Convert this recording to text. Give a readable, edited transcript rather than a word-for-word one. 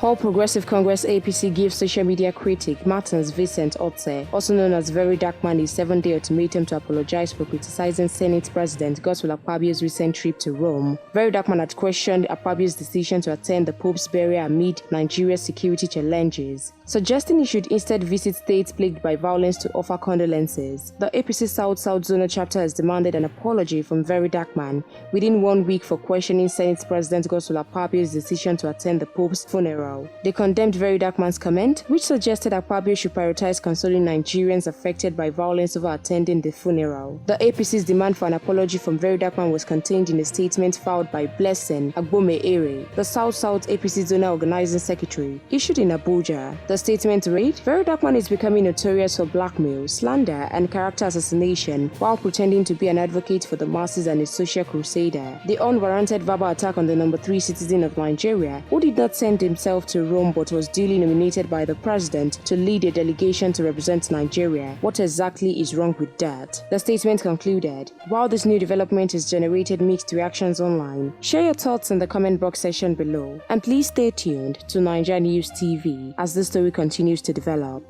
All Progressive Congress APC gives social media critic Martins Vincent Otse, also known as Very Dark Man, a 7-day ultimatum to apologize for criticizing Senate President Godswill Akpabio's recent trip to Rome. Very Dark Man had questioned Akpabio's decision to attend the Pope's burial amid Nigeria's security challenges, suggesting he should instead visit states plagued by violence to offer condolences. The APC South-South Zonal chapter has demanded an apology from Very Dark Man within 1 week for questioning Senate President Godswill Akpabio's decision to attend the Pope's funeral. They condemned Very Dark Man's comment, which suggested Akpabio should prioritize consoling Nigerians affected by violence over attending the funeral. The APC's demand for an apology from Very Dark Man was contained in a statement filed by Blessing Agbome-Ere, the South-South APC Zonal Organizing Secretary, issued in Abuja. The statement read, Very Dark Man is becoming notorious for blackmail, slander, and character assassination while pretending to be an advocate for the masses and a social crusader. The unwarranted verbal attack on the number 3 citizen of Nigeria, who did not send himself to Rome but was duly nominated by the president to lead a delegation to represent Nigeria. What exactly is wrong with that? The statement concluded, while this new development has generated mixed reactions online, share your thoughts in the comment box section below, and please stay tuned to NaijaNews TV as this story continues to develop.